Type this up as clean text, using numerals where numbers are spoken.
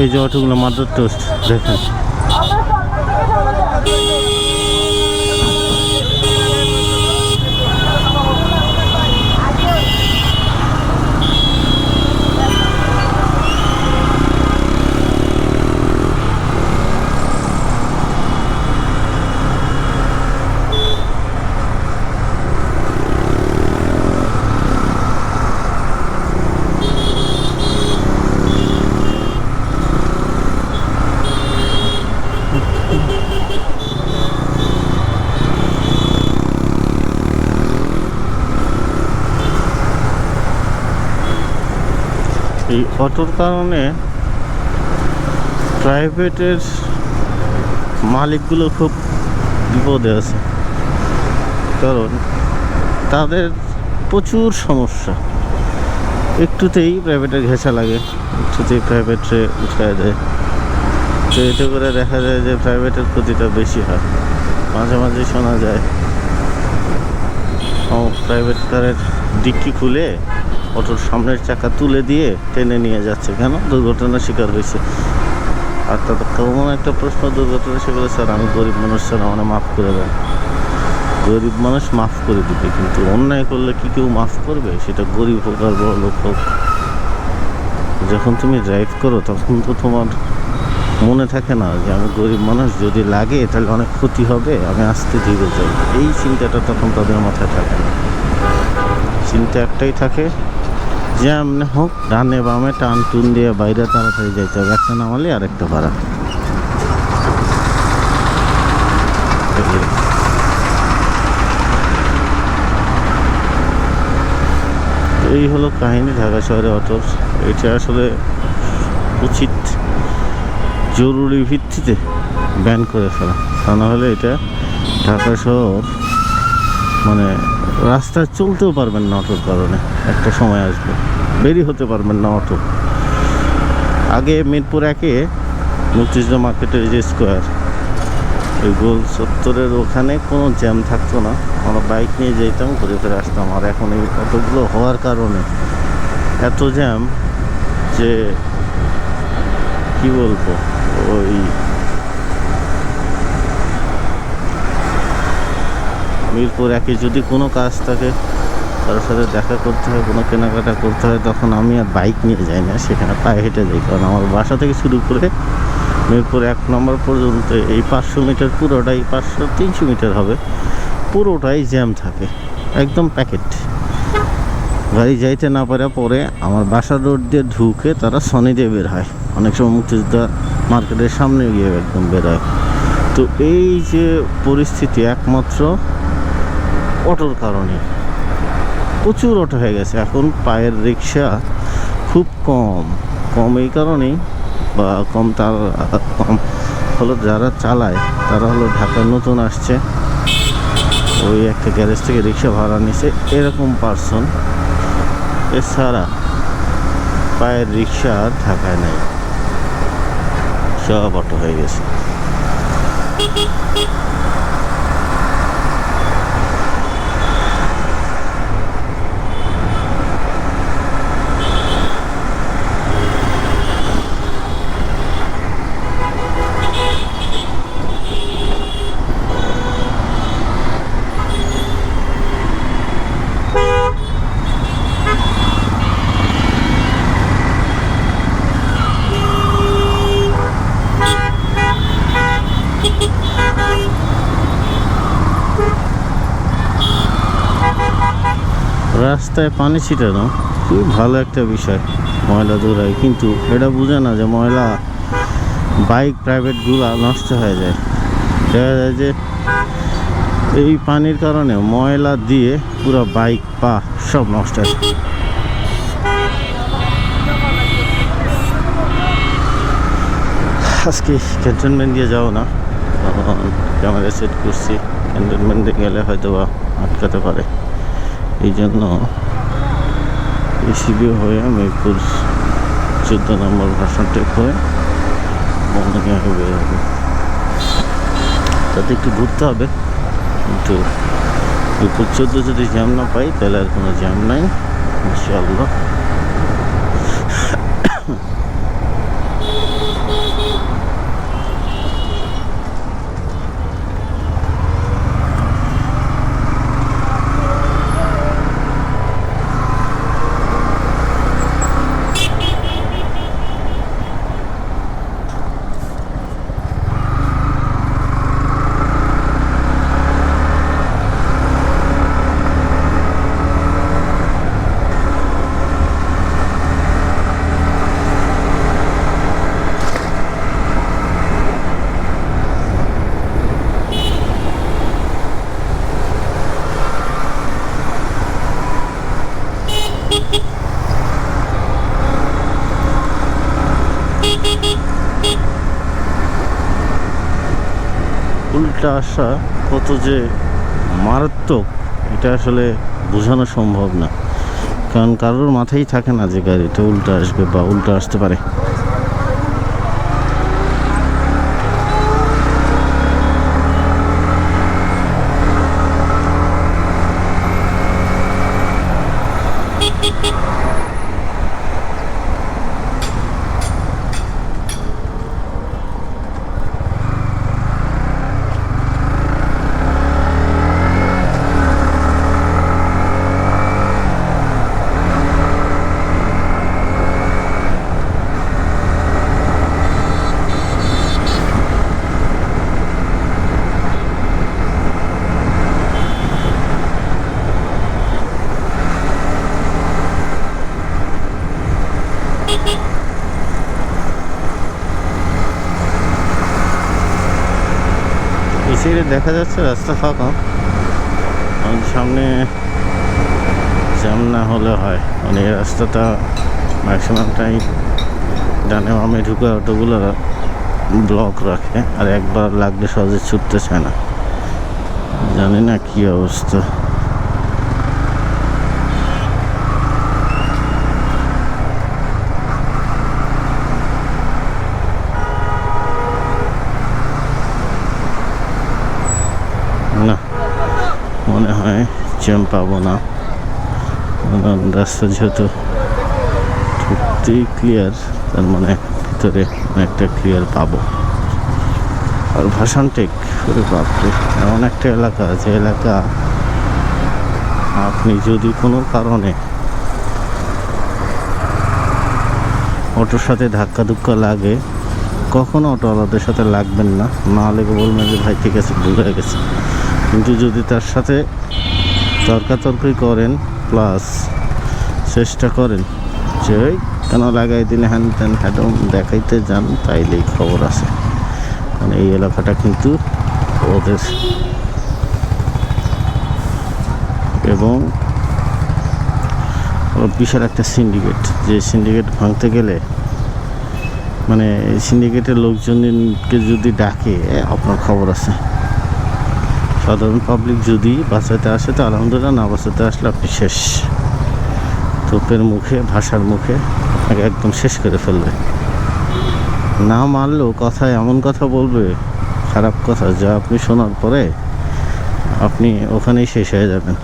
এই যে অটোগুলো mother toast দেখেন। এই অটোর কারণে প্রাইভেটের মালিকগুলো খুব বিপদে আছে, কারণ তাদের প্রচুর সমস্যা। একটুতেই প্রাইভেটের ঘেঁষা লাগে, একটুতেই প্রাইভেটে উঠায় দেয়। তো এতে করে দেখা যায় যে প্রাইভেটের ক্ষতিটা বেশি হয়। মাঝে মাঝে শোনা যায় প্রাইভেট কারের ডিক্কি খুলে অটোর সামনের চাকা তুলে দিয়ে টেনে নিয়ে যাচ্ছে, কেন? দুর্ঘটনার শিকার হয়েছে। আর তাদের কেমন একটা প্রশ্ন, দুর্ঘটনার শিকার, স্যার আমি গরিব মানুষ, স্যার আমার মাফ করে দেন। গরিব মানুষ মাফ করে দিবে, কিন্তু অন্যায় করলে কি কেউ মাফ করবে? সেটা গরিব হোক আর বড় লোক হোক। যখন তুমি ড্রাইভ করো তখন তো তোমার মনে থাকে না যে আমি গরিব মানুষ, যদি লাগে তাহলে অনেক ক্ষতি হবে, আমি আস্তে ধীরে যাই। এই চিন্তাটা তখন তাদের মাথায় থাকে না। চিন্তা একটাই থাকে যে এমনি হোক ডানে বামে টান টুন দিয়ে বাইরে তাড়াতাড়ি যাইতে হবে, একটা নামালে আর একটা ভাড়া। এই হলো কাহিনী ঢাকা শহরে অটোর। এটা আসলে উচিত জরুরি ভিত্তিতে ব্যান করে ফেলা, তা না হলে এটা ঢাকা শহর মানে রাস্তায় চলতেও পারবেন না অটোর কারণে। একটা সময় আসবে বেরিয়ে হতে পারবেন না অটো। আগে মিরপুর 1-এ মুক্তিযুদ্ধ মার্কেটের যে স্কোয়ার, ওই গোল চত্বরের ওখানে কোনো জ্যাম থাকতো না, আমরা বাইক নিয়ে যেতাম, ঘুরে ফিরে আসতাম। আর এখন এই অটোগুলো হওয়ার কারণে এত জ্যাম যে কি বলবো, ওই মিরপুর 1-এ যদি কোনো কাজ থাকে, কারোর সাথে দেখা করতে হয়, কোনো কেনাকাটা করতে হয়, তখন আমি আর বাইক নিয়ে যাই না, সেখানে পায়ে হেঁটে যাই। কারণ আমার বাসা থেকে শুরু করে মিরপুর 1 নম্বর পর্যন্ত এই 500 মিটার পুরোটাই, 300 মিটার হবে, পুরোটাই জ্যাম থাকে, একদম প্যাকেট। গাড়ি যাইতে না পারে পরে আমার বাসার রোড দিয়ে ঢুকে তারা সনি দিয়ে বের হয়, অনেক সময় মুক্তিযোদ্ধা মার্কেটের সামনে গিয়ে একদম বের হয়। তো এই যে পরিস্থিতি একমাত্র অটোর কারণে, প্রচুর অটো হয়ে গেছে এখন। পায়ের রিক্সা খুব কম এই কারণেই, বা কম তার কম হলো যারা চালায় তারা হলো ঢাকায় নতুন আসছে, ওই একটা গ্যারেজ থেকে রিক্সা ভাড়া নিছে, এরকম পার্সন। এছাড়া পায়ের রিক্সা আর ঢাকায় নাই, সব অটো হয়ে গেছে। রাস্তায় পানি ছিটানো খুব ভালো একটা বিষয়, ময়লা দৌড়ায়, কিন্তু এটা বুঝে না যে ময়লা বাইক প্রাইভেটগুলো নষ্ট হয়ে যায়। দেখা যায় যে এই পানির কারণে ময়লা দিয়ে পুরো বাইক পা সব নষ্ট হয়। আজকে ক্যান্টনমেন্ট দিয়ে যাও না, ক্যামেরা সেট করছি, ক্যান্টনমেন্টে গেলে হয়তো বা আটকাতে পারে, এই জন্য এসিবি হয়ে মিরপুর 14 নম্বর ভার্সন টেক হয়ে বন্ধকে আমি বেরোবো। তাতে একটু ঘুরতে হবে, কিন্তু মিরপুর 14 যদি জ্যাম না পাই তাহলে আর কোনো জ্যাম নাই ইনশাআল্লাহ। উল্টা আসা কত যে মারাত্মক এটা আসলে বোঝানো সম্ভব না, কারণ কারোর মাথায় থাকে না যে গাড়িটা উল্টা আসবে বা উল্টা আসতে পারে। এই সাইডে দেখা যাচ্ছে রাস্তা ফাঁকা, সামনে জ্যাম না হলে হয়, মানে এই রাস্তাটা ম্যাক্সিমামটাই ডানে বামে ঢুকে অটোগুলো ব্লক রাখে, আর একবার লাগলে সহজে ছুটতে চায় না। জানি না কি অবস্থা। না, মনে হয় জ্যাম পাবো না, রাস্তা যেহেতু ঢুকতেই ক্লিয়ার, তার মানে ভিতরে অনেকটা ক্লিয়ার পাবো। আর ভাসানটেক বাপরে, এমন একটা এলাকা যে এলাকা আপনি যদি কোনো কারণে অটোর সাথে ধাক্কা ধুক্কা লাগে, কখনো অটোওয়ালাদের সাথে লাগবেন না, না লেগে বলবেন যে ভাই ঠিক আছে ভুল হয়ে গেছে। কিন্তু যদি তার সাথে তর্কাতর্কি করেন প্লাস চেষ্টা করেন যে ওই কেন লাগাই দিলে হ্যান ত্যান হ্যাডম দেখাইতে যান, তাইলেই খবর আছে। মানে এই এলাকাটা কিন্তু ওদের, এবং বিশাল একটা সিন্ডিকেট, যে সিন্ডিকেট ভাঙতে গেলে মানে এই সিন্ডিকেটের লোকজনকে যদি ডাকে আপনার খবর আছে। সাধারণ পাবলিক যদি বাঁচাতে আসে তো আলহামদুলিল্লাহ, না বাঁচাতে আসলে আপনি শেষ। তোপের মুখে, ভাষার মুখে আপনাকে একদম শেষ করে ফেলবে। না মারলেও কথায় এমন কথা বলবে, খারাপ কথা, যা আপনি শোনার পরে আপনি ওখানেই শেষ হয়ে যাবেন।